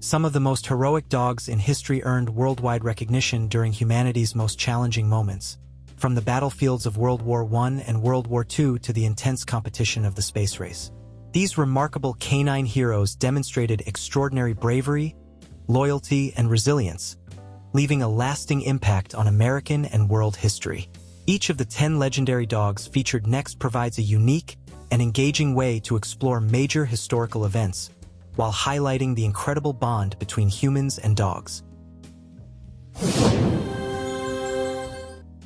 Some of the most heroic dogs in history earned worldwide recognition during humanity's most challenging moments, from the battlefields of World War I and World War II to the intense competition of the space race. These remarkable canine heroes demonstrated extraordinary bravery, loyalty, and resilience, leaving a lasting impact on American and world history. Each of the 10 legendary dogs featured next provides a unique and engaging way to explore major historical events, while highlighting the incredible bond between humans and dogs.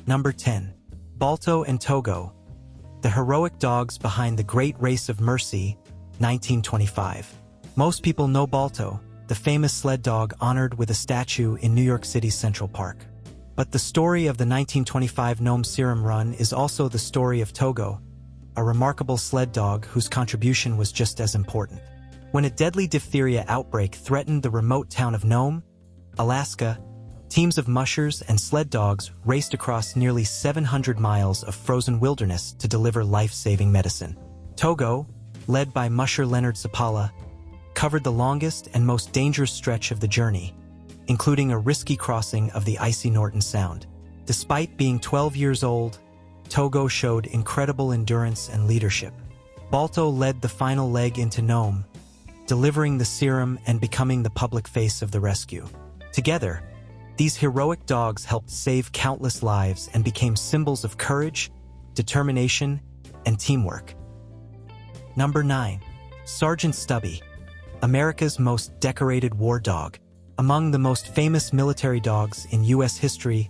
Number 10. Balto and Togo, the heroic dogs behind the Great Race of Mercy, 1925. Most people know Balto, the famous sled dog honored with a statue in New York City's Central Park. But the story of the 1925 Nome Serum Run is also the story of Togo, a remarkable sled dog whose contribution was just as important. When a deadly diphtheria outbreak threatened the remote town of Nome, Alaska, teams of mushers and sled dogs raced across nearly 700 miles of frozen wilderness to deliver life-saving medicine. Togo, led by musher Leonard Sapala, covered the longest and most dangerous stretch of the journey, including a risky crossing of the icy Norton Sound. Despite being 12 years old, Togo showed incredible endurance and leadership. Balto led the final leg into Nome, delivering the serum and becoming the public face of the rescue. Together, these heroic dogs helped save countless lives and became symbols of courage, determination, and teamwork. Number 9. Sergeant Stubby, America's most decorated war dog. Among the most famous military dogs in U.S. history,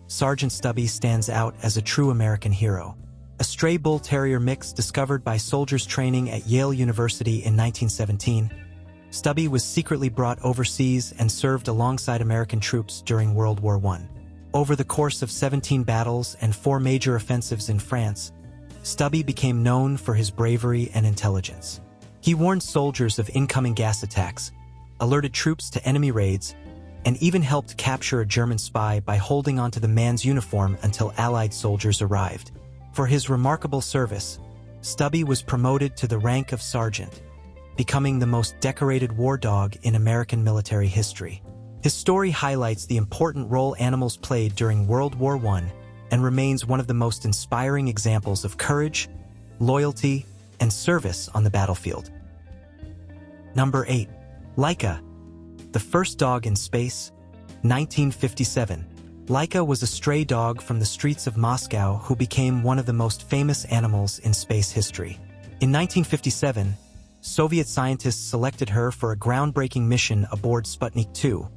Sergeant Stubby stands out as a true American hero. A stray bull terrier mix discovered by soldiers training at Yale University in 1917, Stubby was secretly brought overseas and served alongside American troops during World War I. Over the course of 17 battles and 4 major offensives in France, Stubby became known for his bravery and intelligence. He warned soldiers of incoming gas attacks, alerted troops to enemy raids, and even helped capture a German spy by holding onto the man's uniform until Allied soldiers arrived. For his remarkable service, Stubby was promoted to the rank of sergeant, becoming the most decorated war dog in American military history. His story highlights the important role animals played during World War I and remains one of the most inspiring examples of courage, loyalty, and service on the battlefield. Number 8. Laika, the first dog in space, 1957. Laika was a stray dog from the streets of Moscow who became one of the most famous animals in space history. In 1957, Soviet scientists selected her for a groundbreaking mission aboard Sputnik 2,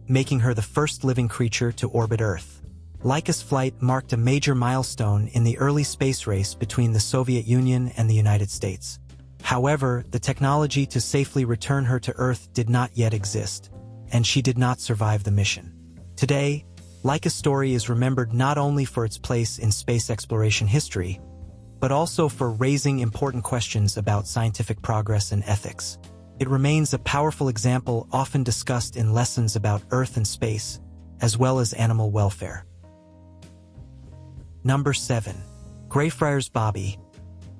making her the first living creature to orbit Earth. Laika's flight marked a major milestone in the early space race between the Soviet Union and the United States. However, the technology to safely return her to Earth did not yet exist, and she did not survive the mission. Today, Laika's story is remembered not only for its place in space exploration history, but also for raising important questions about scientific progress and ethics. It remains a powerful example often discussed in lessons about Earth and space, as well as animal welfare. Number 7. Greyfriars Bobby,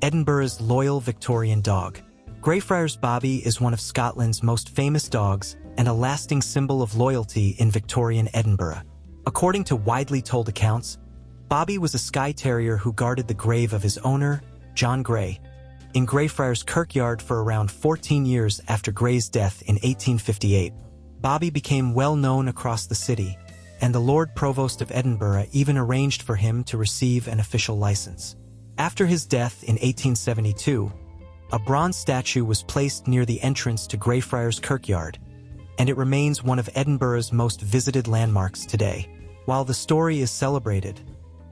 Edinburgh's loyal Victorian dog. Greyfriars Bobby is one of Scotland's most famous dogs and a lasting symbol of loyalty in Victorian Edinburgh. According to widely told accounts, Bobby was a Skye Terrier who guarded the grave of his owner, John Grey, in Greyfriars Kirkyard for around 14 years after Grey's death in 1858. Bobby became well known across the city, and the Lord Provost of Edinburgh even arranged for him to receive an official license. After his death in 1872, a bronze statue was placed near the entrance to Greyfriars Kirkyard, and it remains one of Edinburgh's most visited landmarks today. While the story is celebrated,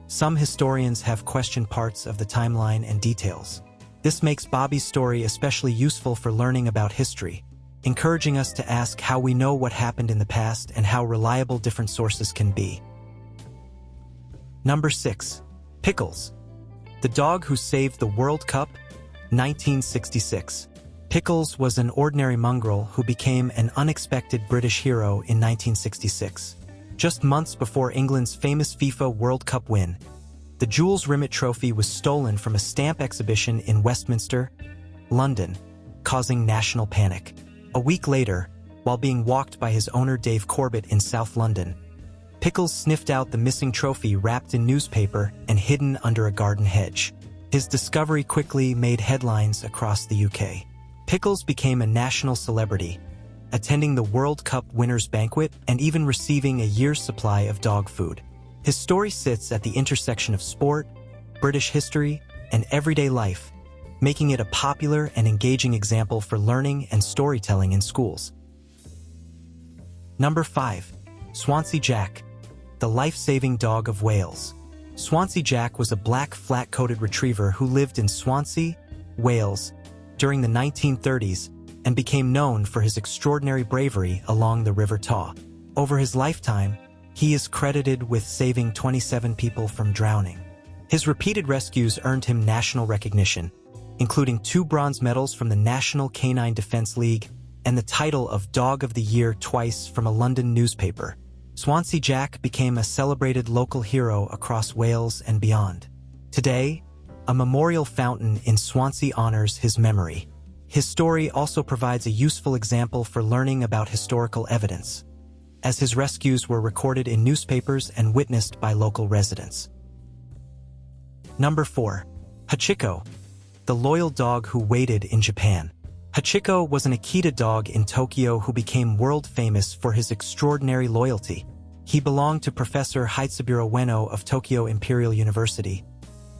some historians have questioned parts of the timeline and details. This makes Bobby's story especially useful for learning about history, encouraging us to ask how we know what happened in the past and how reliable different sources can be. Number 6. Pickles, the dog who saved the World Cup, 1966. Pickles was an ordinary mongrel who became an unexpected British hero in 1966. Just months before England's famous FIFA World Cup win, the Jules Rimet Trophy was stolen from a stamp exhibition in Westminster, London, causing national panic. A week later, while being walked by his owner Dave Corbett in South London. Pickles sniffed out the missing trophy wrapped in newspaper and hidden under a garden hedge. His discovery quickly made headlines across the UK. Pickles became a national celebrity, attending the World Cup winners' banquet and even receiving a year's supply of dog food. His story sits at the intersection of sport, British history, and everyday life, making it a popular and engaging example for learning and storytelling in schools. Number 5. Swansea Jack, the life-saving dog of Wales. Swansea Jack was a black flat-coated retriever who lived in Swansea, Wales, during the 1930s and became known for his extraordinary bravery along the River Tawe. Over his lifetime, he is credited with saving 27 people from drowning. His repeated rescues earned him national recognition, including 2 bronze medals from the National Canine Defence League and the title of Dog of the Year twice from a London newspaper. Swansea Jack became a celebrated local hero across Wales and beyond. Today, a memorial fountain in Swansea honors his memory. His story also provides a useful example for learning about historical evidence, as his rescues were recorded in newspapers and witnessed by local residents. Number 4. Hachiko, the loyal dog who waited in Japan. Hachiko was an Akita dog in Tokyo who became world-famous for his extraordinary loyalty. He belonged to Professor Hitsuburo Ueno of Tokyo Imperial University,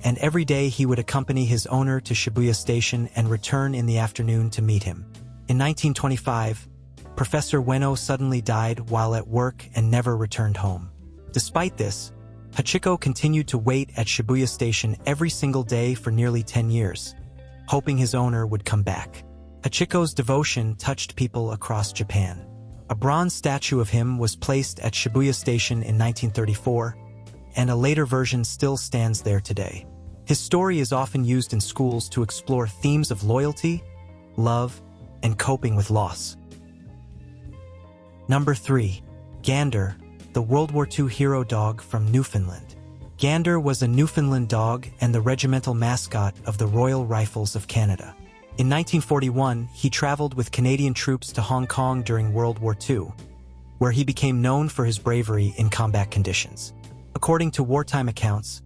and every day he would accompany his owner to Shibuya Station and return in the afternoon to meet him. In 1925, Professor Ueno suddenly died while at work and never returned home. Despite this, Hachiko continued to wait at Shibuya Station every single day for nearly 10 years, hoping his owner would come back. Hachiko's devotion touched people across Japan. A bronze statue of him was placed at Shibuya Station in 1934, and a later version still stands there today. His story is often used in schools to explore themes of loyalty, love, and coping with loss. Number 3. Gander, the World War II hero dog from Newfoundland. Gander was a Newfoundland dog and the regimental mascot of the Royal Rifles of Canada. In 1941, he traveled with Canadian troops to Hong Kong during World War II, where he became known for his bravery in combat conditions. According to wartime accounts,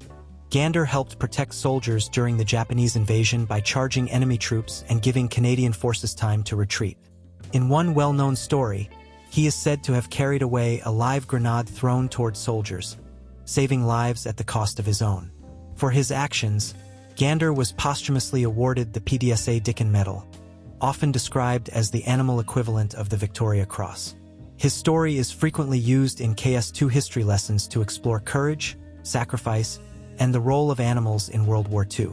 Gander helped protect soldiers during the Japanese invasion by charging enemy troops and giving Canadian forces time to retreat. In one well-known story, he is said to have carried away a live grenade thrown towards soldiers, saving lives at the cost of his own. For his actions, Gander was posthumously awarded the PDSA Dickin Medal, often described as the animal equivalent of the Victoria Cross. His story is frequently used in KS2 history lessons to explore courage, sacrifice, and the role of animals in World War II.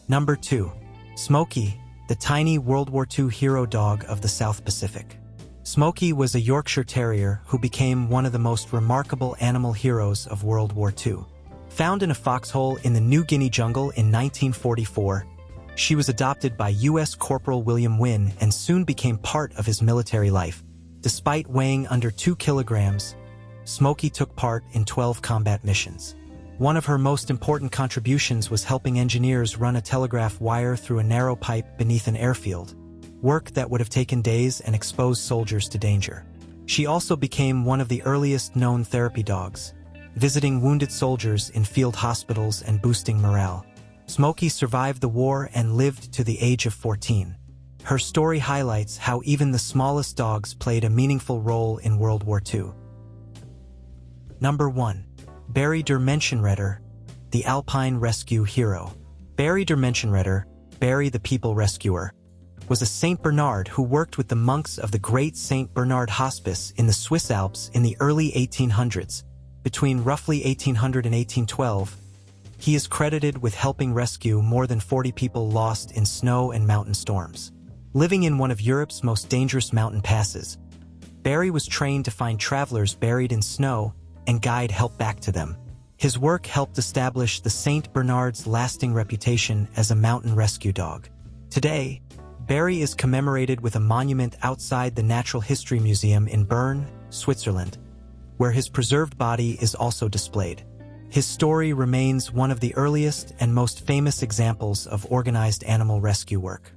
Number 2. Smoky, the tiny World War II hero dog of the South Pacific. Smoky was a Yorkshire Terrier who became one of the most remarkable animal heroes of World War II. Found in a foxhole in the New Guinea jungle in 1944, she was adopted by U.S. Corporal William Wynne and soon became part of his military life. Despite weighing under 2 kilograms, Smoky took part in 12 combat missions. One of her most important contributions was helping engineers run a telegraph wire through a narrow pipe beneath an airfield, work that would have taken days and exposed soldiers to danger. She also became one of the earliest known therapy dogs, visiting wounded soldiers in field hospitals and boosting morale. Smoky survived the war and lived to the age of 14. Her story highlights how even the smallest dogs played a meaningful role in World War II. Number 1. Barry der Menschenretter, the Alpine rescue hero. Barry der Menschenretter, Barry the People Rescuer, was a Saint Bernard who worked with the monks of the Great Saint Bernard Hospice in the Swiss Alps in the early 1800s. Between roughly 1800 and 1812, he is credited with helping rescue more than 40 people lost in snow and mountain storms. Living in one of Europe's most dangerous mountain passes, Barry was trained to find travelers buried in snow and guide help back to them. His work helped establish the Saint Bernard's lasting reputation as a mountain rescue dog. Today, Barry is commemorated with a monument outside the Natural History Museum in Bern, Switzerland, where his preserved body is also displayed. His story remains one of the earliest and most famous examples of organized animal rescue work.